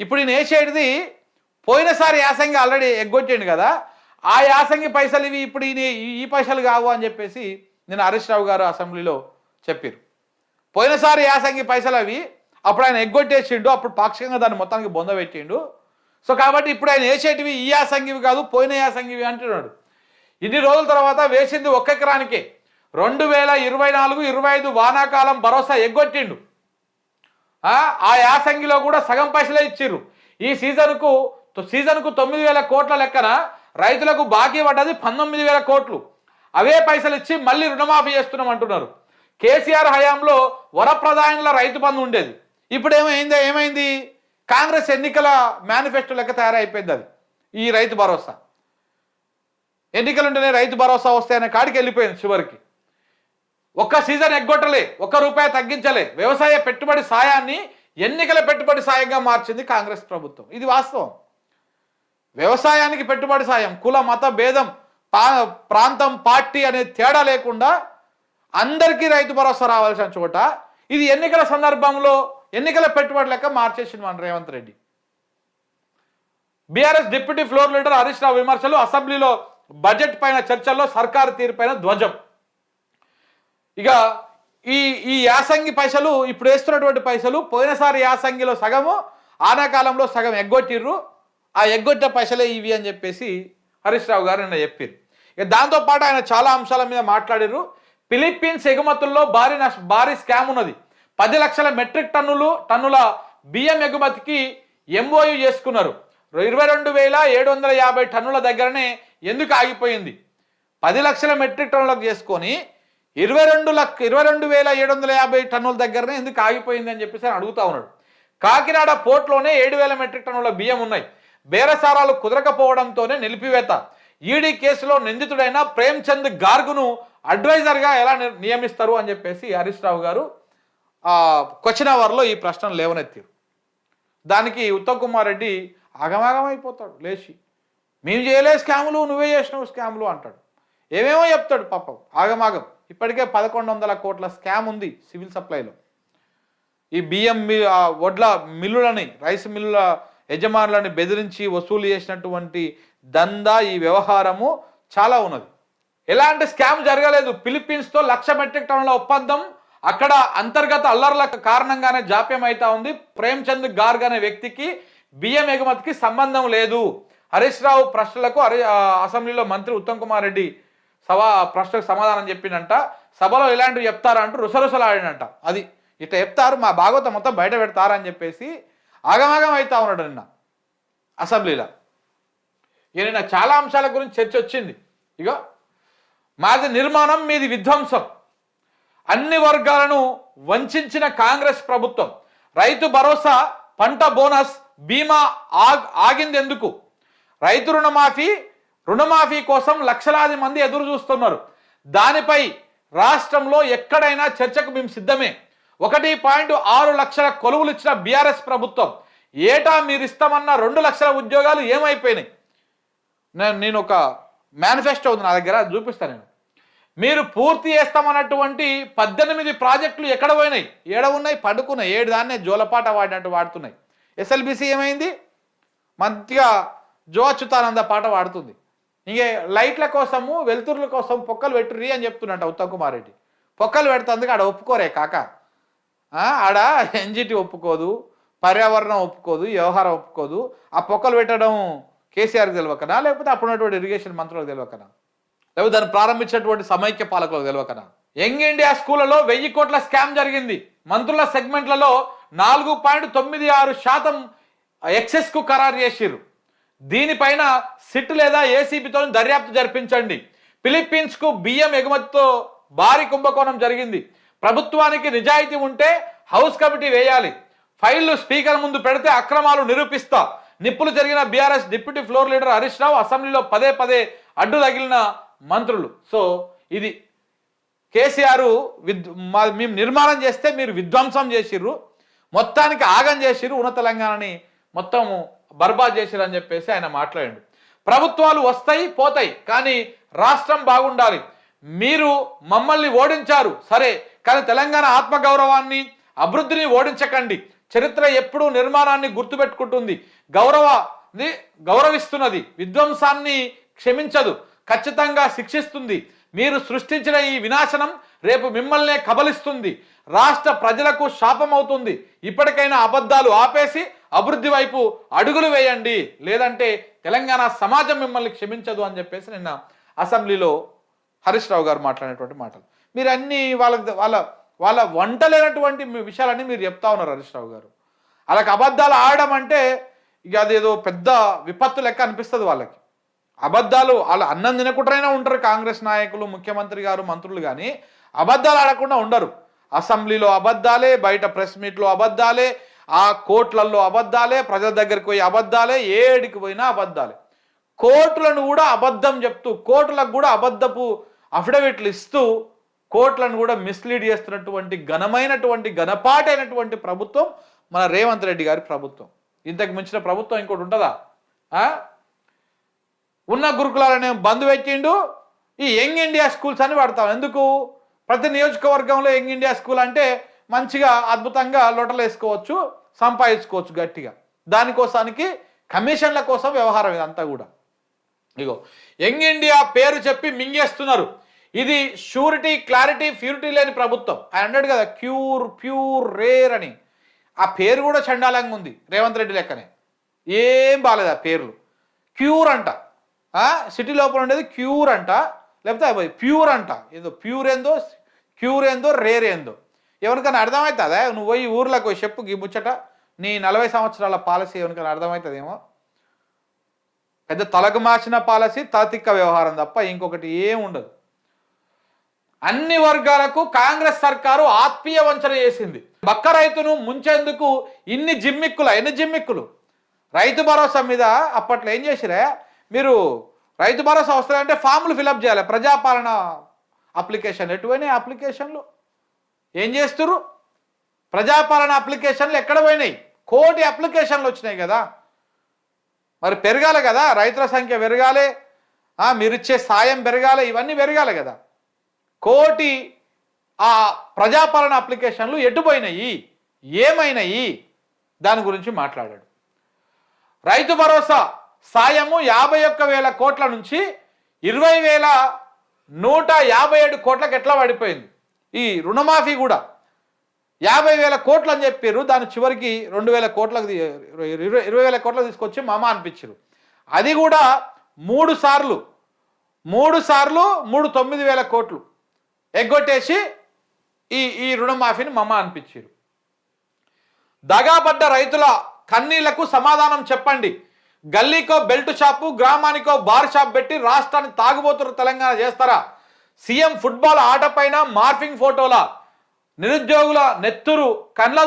ఇప్పుడు ఈయన వేసేటిది పోయినసారి యాసంగి ఆల్రెడీ ఎగ్గొట్టిండు కదా, ఆ యాసంగి పైసలు ఇవి ఇప్పుడు ఈయన ఈ పైసలు కావు అని చెప్పేసి నేను హరీష్ రావు గారు అసెంబ్లీలో చెప్పారు. పోయినసారి యాసంగి పైసలు అవి అప్పుడు ఆయన ఎగ్గొట్టేసిండు, అప్పుడు పాక్షికంగా దాన్ని మొత్తానికి బొందబెట్టిండు. సో కాబట్టి ఇప్పుడు ఆయన వేసేటివి ఈ యాసంగివి కాదు పోయిన యాసంగివి అంటున్నాడు. ఇన్ని రోజుల తర్వాత వేసింది ఒక్క ఎకరానికే 2024-25 వానాకాలం భరోసా ఎగ్గొట్టిండు. ఆ యాసంగిలో కూడా సగం పైసలే ఇచ్చిర్రు. ఈ సీజన్కు 9,000 కోట్ల లెక్కన రైతులకు బాకీ పడ్డది 19,000 కోట్లు. అవే పైసలు ఇచ్చి మళ్ళీ రుణమాఫీ చేస్తున్నాం అంటున్నారు. కేసీఆర్ హయాంలో వరప్రధానుల రైతు బంధు ఉండేది. ఇప్పుడు ఏమైంది? కాంగ్రెస్ ఎన్నికల మేనిఫెస్టో లెక్క తయారైపోయింది అది. ఈ రైతు భరోసా ఎన్నికలుంటేనే రైతు భరోసా వస్తాయనే కాడికి వెళ్ళిపోయింది. చివరికి ఒక్క సీజన్ ఎగ్గొట్టలే, ₹1 తగ్గించలే. వ్యవసాయ పెట్టుబడి సాయాన్ని ఎన్నికల పెట్టుబడి సాయంగా మార్చింది కాంగ్రెస్ ప్రభుత్వం. ఇది వాస్తవం. వ్యవసాయానికి పెట్టుబడి సాయం కుల మత భేదం ప్రాంతం పార్టీ అనే తేడా లేకుండా అందరికీ రైతు భరోసా రావాల్సిన చోట ఇది ఎన్నికల సందర్భంలో ఎన్నికల పెట్టుబడి లెక్క మార్చేసింది మన Revanth Reddy. BRS deputy floor leader Harish Rao విమర్శలు, అసెంబ్లీలో బడ్జెట్ పైన చర్చల్లో సర్కారు తీరుపైన ధ్వజం. ఇక ఈ యాసంగి పైసలు ఇప్పుడు వేస్తున్నటువంటి పైసలు పోయినసారి యాసంగిలో సగము ఆనాకాలంలో సగం ఎగ్గొట్టిర్రు. ఆ ఎగ్గొట్టిన పైసలే ఇవి అని చెప్పేసి హరీష్ రావు గారు నిన్న చెప్పారు. ఇక దాంతోపాటు ఆయన చాలా అంశాల మీద మాట్లాడారు. ఫిలిప్పీన్స్ ఎగుమతుల్లో భారీ స్కామ్ ఉన్నది. 10 లక్షల మెట్రిక్ టన్నుల బియ్యం ఎగుమతికి ఎంఓయూ చేసుకున్నారు. 22,750 టన్నుల దగ్గరనే ఎందుకు ఆగిపోయింది? 10 లక్షల మెట్రిక్ టన్నులకు చేసుకొని 22,750 టన్నుల దగ్గరనే ఎందుకు ఆగిపోయింది అని చెప్పేసి ఆయన అడుగుతా ఉన్నాడు. కాకినాడ పోర్ట్లోనే 7,000 మెట్రిక్ టన్నుల బియ్యం ఉన్నాయి. బేరసారాలు కుదరకపోవడంతోనే నిలిపివేత. ఈడీ కేసులో నిందితుడైన ప్రేమ్చంద్ గార్గును అడ్వైజర్గా ఎలా నియమిస్తారు అని చెప్పేసి హరీష్ రావు గారు క్వశ్చన్ అవర్లో ఈ ప్రశ్నలు లేవనెత్తారు. దానికి ఉత్తమ్ కుమార్ రెడ్డి ఆగమాగమైపోతాడు లేచి, మేము చేయలే స్కాములు, నువ్వే చేసినావు స్కాములు అంటాడు. ఏమేమో చెప్తాడు పాపం ఆగమాగం. ఇప్పటికే 1,100 కోట్ల స్కామ్ ఉంది సివిల్ సప్లైలో. ఈ బియ్యం వడ్ల మిల్లులని, రైస్ మిల్లుల యజమానులని బెదిరించి వసూలు చేసినటువంటి దందా, ఈ వ్యవహారము చాలా ఉన్నది. ఎలాంటి స్కామ్ జరగలేదు. ఫిలిప్పీన్స్తో 1,00,000 మెట్రిక్ టన్నుల ఒప్పందం అక్కడ అంతర్గత అల్లర్ల కారణంగానే జాప్యం అవుతా ఉంది. ప్రేమ్చంద్ గార్గ్ అనే వ్యక్తికి బియ్యం ఎగుమతికి సంబంధం లేదు. హరీష్ రావు ప్రశ్నలకు అసెంబ్లీలో మంత్రి ఉత్తమ్ కుమార్ రెడ్డి ప్రశ్నకు సమాధానం చెప్పిందంట. సభలో ఇలాంటివి చెప్తారా అంటూ రుసరుసలాడినంట. అది ఇట్లా చెప్తారు, మా భాగవతం మొత్తం బయట పెడతారని చెప్పేసి ఆగమాగం అవుతా ఉన్నాడు నిన్న అసెంబ్లీలో. నిన్న చాలా అంశాల గురించి చర్చ వచ్చింది. ఇక మాది నిర్మాణం, మీది విధ్వంసం. అన్ని వర్గాలను వంచిన కాంగ్రెస్ ప్రభుత్వం. రైతు భరోసా, పంట బోనస్, బీమా ఆగింది ఎందుకు? రైతు రుణమాఫీ కోసం లక్షలాది మంది ఎదురు చూస్తున్నారు. దానిపై రాష్ట్రంలో ఎక్కడైనా చర్చకు మేము సిద్ధమే. 1.6 లక్షల కొలువులు ఇచ్చిన బీఆర్ఎస్ ప్రభుత్వం ఏటా మీరు ఇస్తామన్న 2 లక్షల ఉద్యోగాలు ఏమైపోయినాయి? నేను ఒక మేనిఫెస్టో ఉంది నా దగ్గర, చూపిస్తాను నేను. మీరు పూర్తి చేస్తామన్నటువంటి 18 ప్రాజెక్టులు ఎక్కడ పోయినాయి? ఏడ ఉన్నాయి? పడుకున్నాయి. 7 దాన్నే జోలపాట వాడినట్టు వాడుతున్నాయి. ఎస్ఎల్బిసి ఏమైంది? మంచిగా జో అచ్యుతానంద పాట వాడుతుంది. ఇంకే లైట్ల కోసము వెలుతురుల కోసం పొక్కలు పెట్టుర్రి అని చెప్తున్నట్ట ఉత్తమ్ కుమార్ రెడ్డి. పొక్కలు పెడుతుంది ఆడ ఒప్పుకోరే కాక. ఆడ ఎన్జిటి ఒప్పుకోదు, పర్యావరణం ఒప్పుకోదు, వ్యవహారం ఒప్పుకోదు. ఆ పొక్కలు పెట్టడం కేసీఆర్కి తెలియకనా, లేకపోతే అప్పుడున్నటువంటి ఇరిగేషన్ మంత్రులకు తెలియకనా, లేకపోతే దాన్ని ప్రారంభించినటువంటి సమైక్య పాలకులకు తెలియకనా? యంగ్ ఇండియా స్కూళ్లలో 1,000 కోట్ల స్కామ్ జరిగింది. మంత్రుల సెగ్మెంట్లలో 4.96% ఎక్సెస్కు ఖరారు చేసిర్రు. దీనిపైన సిట్ లేదా ఏసీబీతో దర్యాప్తు జరిపించండి. ఫిలిప్పీన్స్కు బియ్యం ఎగుమతితో భారీ కుంభకోణం జరిగింది. ప్రభుత్వానికి నిజాయితీ ఉంటే హౌస్ కమిటీ వేయాలి. ఫైళ్లు స్పీకర్ ముందు పెడితే అక్రమాలు నిరూపిస్తా. నిప్పులు జరిగిన BRS deputy floor leader Harish Rao అసెంబ్లీలో పదే అడ్డు తగిలిన మంత్రులు. సో ఇది కేసీఆర్ మేము నిర్మాణం చేస్తే మీరు విధ్వంసం చేసిర్రు, మొత్తానికి ఆగం చేసిర్రు, ఉన్న తెలంగాణని మొత్తం బర్బాద్ చేసిర్రు అని చెప్పేసి ఆయన మాట్లాడాడు. ప్రభుత్వాలు వస్తాయి పోతాయి, కానీ రాష్ట్రం బాగుండాలి. మీరు మమ్మల్ని ఓడించారు సరే, కానీ తెలంగాణ ఆత్మగౌరవాన్ని, అభివృద్ధిని ఓడించకండి. చరిత్ర ఎప్పుడూ నిర్మాణాన్ని గుర్తుపెట్టుకుంటుంది, గౌరవిస్తున్నది, విధ్వంసాన్ని క్షమించదు, ఖచ్చితంగా శిక్షిస్తుంది. మీరు సృష్టించిన ఈ వినాశనం రేపు మిమ్మల్నే కబలిస్తుంది, రాష్ట్ర ప్రజలకు శాపమవుతుంది. ఇప్పటికైనా అబద్ధాలు ఆపేసి అభివృద్ధి వైపు అడుగులు వేయండి, లేదంటే తెలంగాణ సమాజం మిమ్మల్ని క్షమించదు అని చెప్పేసి నిన్న అసెంబ్లీలో హరీష్ రావు గారు మాట్లాడినటువంటి మాటలు. మీరు అన్ని వాళ్ళ వంటలేనటువంటి విషయాలన్నీ మీరు చెప్తా ఉన్నారు హరీష్ రావు గారు. వాళ్ళకి అబద్ధాలు ఆడడం అంటే ఇక అదేదో పెద్ద విపత్తు లెక్క అనిపిస్తుంది వాళ్ళకి. అబద్ధాలు వాళ్ళు అన్నం తినకుండానే ఉంటారు కాంగ్రెస్ నాయకులు, ముఖ్యమంత్రి గారు, మంత్రులు, కానీ అబద్ధాలు ఆడకుండా ఉండరు. అసెంబ్లీలో అబద్ధాలే, బయట ప్రెస్ మీట్లో అబద్ధాలే, ఆ కోర్టులలో అబద్ధాలే, ప్రజల దగ్గరికి పోయి అబద్ధాలే, ఏడికి పోయినా అబద్ధాలే. కోర్టులను కూడా అబద్ధం చెప్తూ, కోర్టులకు కూడా అబద్ధపు అఫిడవిట్లు ఇస్తూ కోర్టులను కూడా మిస్లీడ్ చేస్తున్నటువంటి ఘనమైనటువంటి ఘనపాటైనటువంటి ప్రభుత్వం మన రేవంత్ రెడ్డి గారి ప్రభుత్వం. ఇంతకు మించిన ప్రభుత్వం ఇంకోటి ఉంటుందా? ఉన్న గురుకులాలనే బంద్ పెట్టిండు. ఈ యంగ్ ఇండియా స్కూల్స్ అని వాడతాం. ఎందుకు? ప్రతి నియోజకవర్గంలో యంగ్ ఇండియా స్కూల్ అంటే మంచిగా అద్భుతంగా లొటలు వేసుకోవచ్చు, సంపాదించుకోవచ్చు గట్టిగా. దానికోసానికి కమిషన్ల కోసం వ్యవహారం ఇదంతా కూడా. ఇగో యంగ్ ఇండియా పేరు చెప్పి మింగేస్తున్నారు. ఇది షూరిటీ, క్లారిటీ, ప్యూరిటీ లేని ప్రభుత్వం. ఆయన అన్నాడు కదా ప్యూర్ రేర్ అని. ఆ పేరు కూడా చండాలంగా ఉంది రేవంత్ రెడ్డి లెక్కనే. ఏం బాలేదు ఆ పేర్లు. క్యూర్ అంట, సిటీ లోపల ఉండేది క్యూర్ అంట, లేకపోతే ప్యూర్ అంట. ఏదో ప్యూర్ ఏందో, క్యూర్ ఏందో, రేర్ ఏందో ఎవరికైనా అర్థమవుతుందా? నువ్వు పోయి ఊర్లోకి పోయి చెప్పు ఈ ముచ్చట. నీ 40 సంవత్సరాల పాలసీ ఎవరికైనా అర్థమవుతుందేమో. పెద్ద తలకు మార్చిన పాలసీ, తలతిక్క వ్యవహారం తప్ప ఇంకొకటి ఏం ఉండదు. అన్ని వర్గాలకు కాంగ్రెస్ సర్కారు ఆత్మీయ వంచన చేసింది. బక్క రైతును ముంచేందుకు ఎన్ని జిమ్మిక్కులు. రైతు భరోసా మీద అప్పట్లో ఏం చేసిరా మీరు? రైతు భరోసా వస్తుందంటే ఫామ్లు ఫిలప్ చేయాలి. ప్రజాపాలన అప్లికేషన్ ఎటువైనా అప్లికేషన్లు ఏం చేస్తున్నారు? ప్రజాపాలన అప్లికేషన్లు ఎక్కడ పోయినాయి? 1 కోటి అప్లికేషన్లు వచ్చినాయి కదా. మరి పెరగాలి కదా, రైతుల సంఖ్య పెరగాలి, మీరిచ్చే సాయం పెరగాలి, ఇవన్నీ పెరగాలి కదా. 1 కోటి ఆ ప్రజాపాలన అప్లికేషన్లు ఎటుపోయినాయి, ఏమైనాయి? దాని గురించి మాట్లాడాడు. రైతు భరోసా సాయము 51,000 కోట్ల నుంచి 20,157 కోట్లకు ఎట్లా పడిపోయింది? ఈ రుణమాఫీ కూడా 50,000 కోట్లు అని చెప్పారు. దాని చివరికి 2,000 కోట్లకు 20,000 కోట్లకు తీసుకొచ్చి మామ అనిపించారు. అది కూడా 3 సార్లు 9,000 కోట్లు ఎగ్గొట్టేసి ఈ రుణమాఫీని మామ అనిపించారు. దగాబడ్డ రైతుల కన్నీళ్లకు సమాధానం చెప్పండి. గల్లీకో బెల్ట్ షాపు, గ్రామానికో బార్ షాప్ పెట్టి రాష్ట్రాన్ని తాగుబోతున్న తెలంగాణ చేస్తారా? సీఎం ఫుట్బాల్ ఆట పైన మార్ఫింగ్ ఫోటోల నిరుద్యోగుల నెత్తురు కండ్ల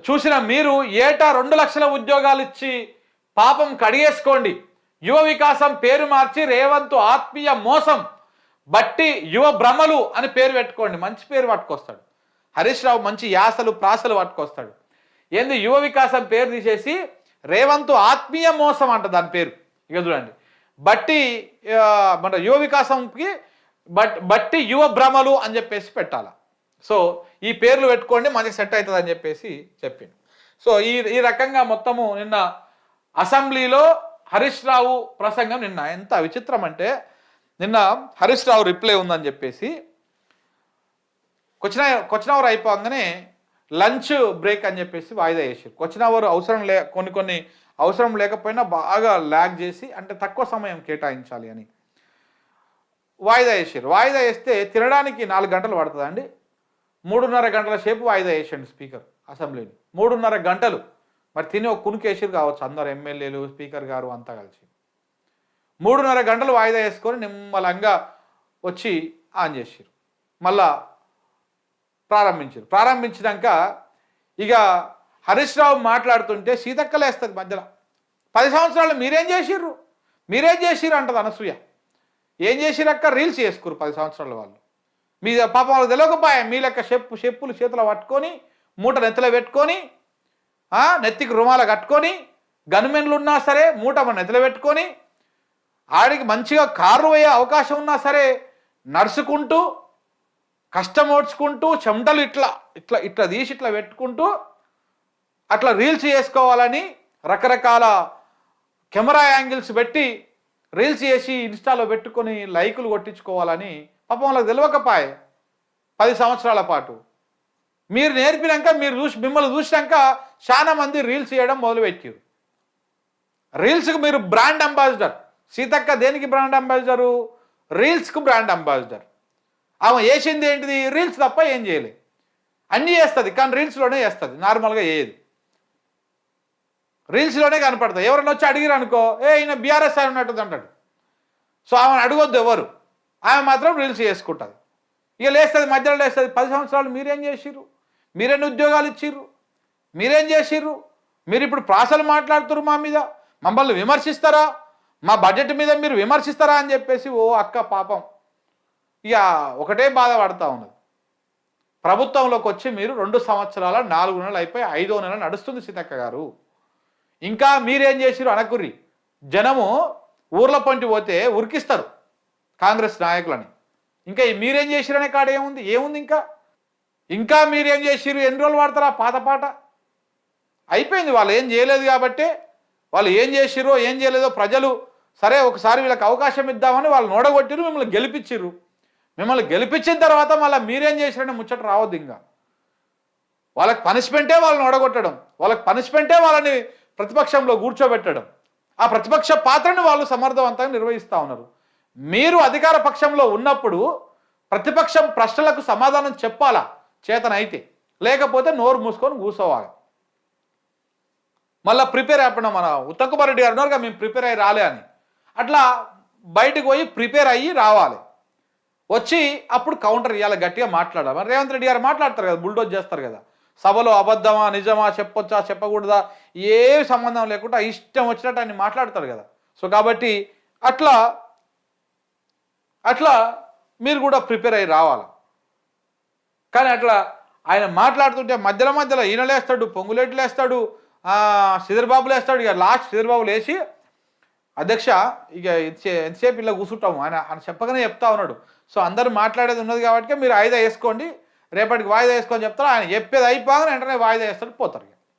చూసిన మీరు ఏటా 2 లక్షల ఉద్యోగాలు ఇచ్చి పాపం కడిగేసుకోండి. యువ వికాసం పేరు మార్చి రేవంత్ ఆత్మీయ మోసం బట్టి యువ భ్రమలు అని పేరు పెట్టుకోండి. మంచి పేరు పట్టుకొస్తాడు హరీష్ రావు, మంచి యాసలు ప్రాసలు పట్టుకొస్తాడు. ఏంది యువ వికాసం పేరు తీసేసి రేవంత్ ఆత్మీయ మోసం అంట దాని పేరు. ఇక చూడండి, బట్టి మన యువ వికాసంకి బట్టి యువ భ్రమలు అని చెప్పేసి పెట్టాల. సో ఈ పేర్లు పెట్టుకోండి, మంచిగా సెట్ అవుతుంది అని చెప్పేసి చెప్పిండు. సో ఈ రకంగా మొత్తము నిన్న అసెంబ్లీలో హరీష్ రావు ప్రసంగం నిన్న ఎంత విచిత్రం అంటే, నిన్న హరీష్ రావు రిప్లై ఉందని చెప్పేసి క్వశ్చన్ అవర్ అయిపోగానే లంచ్ బ్రేక్ అని చెప్పేసి వాయిదా వేసారు. క్వశ్చన్ అవర్ కొన్ని అవసరం లేకపోయినా బాగా ల్యాగ్ చేసి, అంటే తక్కువ సమయం కేటాయించాలి అని వాయిదా వేసారు. వాయిదా వేస్తే తినడానికి 4 గంటలు పడుతుందండి. 3.5 గంటల సేపు వాయిదా వేసాడు స్పీకర్ అసెంబ్లీని. 3.5 గంటలు. మరి తిని ఒక కునుకేసారు కావచ్చు అందరు ఎమ్మెల్యేలు, స్పీకర్ గారు అంతా కలిసి. 3.5 గంటలు వాయిదా వేసుకొని నిమ్మలంగా వచ్చి ఆన్ చేసారు. మళ్ళా ప్రారంభించినాక ఇక హరీష్ రావు మాట్లాడుతుంటే సీతక్కలేస్తుంది మధ్యలో. 10 సంవత్సరాలు మీరేం చేసిర్రు అంటది అనసూయ. ఏం చేసిరక్క? రీల్స్ చేసుకురు 10 సంవత్సరాల వాళ్ళు. మీ పాపం వాళ్ళకి తెలియకపోయా, మీ లెక్క చెప్పులు చేతులు పట్టుకొని, మూట నెత్తిలో పెట్టుకొని, నెత్తికి రుమాల కట్టుకొని, గన్మెన్లు ఉన్నా సరే మూట మన నెత్తిలో పెట్టుకొని, ఆడికి మంచిగా కారు పోయే అవకాశం ఉన్నా సరే నడుచుకుంటూ కష్టం ఓడ్చుకుంటూ చెమటలు ఇట్లా ఇట్లా ఇట్లా తీసి ఇట్లా పెట్టుకుంటూ అట్లా రీల్స్ చేసుకోవాలని రకరకాల కెమెరా యాంగిల్స్ పెట్టి రీల్స్ చేసి ఇన్స్టాలో పెట్టుకొని లైకులు కొట్టించుకోవాలని పాపం వాళ్ళకి తెలియకపాయే 10 సంవత్సరాల పాటు. మీరు నేర్పినాక మిమ్మల్ని చూసినాక చాలా మంది రీల్స్ చేయడం మొదలుపెట్టారు. రీల్స్కి మీరు బ్రాండ్ అంబాసిడర్. సీతక్క దేనికి బ్రాండ్ అంబాసిడరు? రీల్స్కు బ్రాండ్ అంబాసిడర్. ఆమె వేసింది ఏంటిది? రీల్స్ తప్ప ఏం చేయలేదు. అన్నీ చేస్తుంది కానీ రీల్స్లోనే చేస్తుంది, నార్మల్గా చేయదు. రీల్స్లోనే కనపడతాయి. ఎవరైనా వచ్చి అడిగిరు అనుకో, ఈయన బీఆర్ఎస్ అని ఉన్నట్టు అంటాడు. సో ఆమెను అడగొద్దు ఎవరు, ఆమె మాత్రం రీల్స్ చేసుకుంటుంది. ఇక లేస్తుంది, మధ్యలో లేస్తుంది. 10 సంవత్సరాలు మీరేం చేసిర్రు? మీరెన్ని ఉద్యోగాలు ఇచ్చిర్రు? మీరేం చేసిర్రు? మీరు ఇప్పుడు ప్రాసలు మాట్లాడుతున్నారు మా మీద, మమ్మల్ని విమర్శిస్తారా, మా బడ్జెట్ మీద మీరు విమర్శిస్తారా అని చెప్పేసి ఓ అక్క పాపం ఇక ఒకటే బాధపడతా ఉన్నది. ప్రభుత్వంలోకి వచ్చి మీరు 2 సంవత్సరాల 4 నెలలు అయిపోయి 5వ నెల నడుస్తుంది సీతక్క గారు. ఇంకా మీరేం చేసిరు అనకుర్రి. జనము ఊర్ల పంటి పోతే ఉరికిస్తారు కాంగ్రెస్ నాయకులని. ఇంకా మీరేం చేసిరనే కాడ ఏముంది ఇంకా మీరేం చేసిరు? ఎన్ని రోజులు వాడతారా పాత పాట? అయిపోయింది. వాళ్ళు ఏం చేయలేదు కాబట్టి, వాళ్ళు ఏం చేసిరో ఏం చేయలేదో ప్రజలు సరే ఒకసారి వీళ్ళకి అవకాశం ఇద్దామని వాళ్ళు నోడగొట్టిరు, మిమ్మల్ని గెలిపించిర్రు. మిమ్మల్ని గెలిపించిన తర్వాత మళ్ళీ మీరేం చేసిరని ముచ్చట రావద్దు. ఇంకా వాళ్ళకి పనిష్మెంటే వాళ్ళని ఓడగొట్టడం, వాళ్ళకి పనిష్మెంటే వాళ్ళని ప్రతిపక్షంలో కూర్చోబెట్టడం. ఆ ప్రతిపక్ష పాత్రను వాళ్ళు సమర్థవంతంగా నిర్వహిస్తూ ఉన్నారు. మీరు అధికార పక్షంలో ఉన్నప్పుడు ప్రతిపక్షం ప్రశ్నలకు సమాధానం చెప్పాలా చేతనైతే, లేకపోతే నోరు మూసుకొని కూర్చోవాలి. మళ్ళీ ప్రిపేర్ అయిపోయినా మన ఉత్తమ్ కుమార్ రెడ్డి గారు ఉన్నారుగా, మేము ప్రిపేర్ అయ్యి రాలే అని. అట్లా బయటకు పోయి ప్రిపేర్ అయ్యి రావాలి. వచ్చి అప్పుడు కౌంటర్ ఇవ్వాలి, గట్టిగా మాట్లాడాలి. మరి రేవంత్ రెడ్డి గారు మాట్లాడతారు కదా, బుల్డోజ్ చేస్తారు కదా, సభలో అబద్ధమా నిజమా చెప్పొచ్చా చెప్పకూడదా ఏ సంబంధం లేకుండా ఇష్టం వచ్చినట్టు ఆయన మాట్లాడతారు కదా. సో కాబట్టి అట్లా మీరు కూడా ప్రిపేర్ అయ్యి రావాలి. కానీ అట్లా ఆయన మాట్లాడుతుంటే మధ్యలో ఈయన లేస్తాడు, పొంగులేట్లు వేస్తాడు, శ్రీధర్బాబు లేస్తాడు. ఇక లాస్ట్ శ్రీధర్బాబు లేచి అధ్యక్ష ఇక ఎంతసేపు ఇలా కూర్చుంటాము ఆయన చెప్పగానే చెప్తా ఉన్నాడు. సో అందరూ మాట్లాడేది ఉన్నది కాబట్టి మీరు వాయిదా వేసుకోండి, రేపటికి వాయిదా వేసుకొని చెప్తారు. ఆయన చెప్పేది అయిపోగానే వెంటనే వాయిదా వేస్తాడు, పోతారు.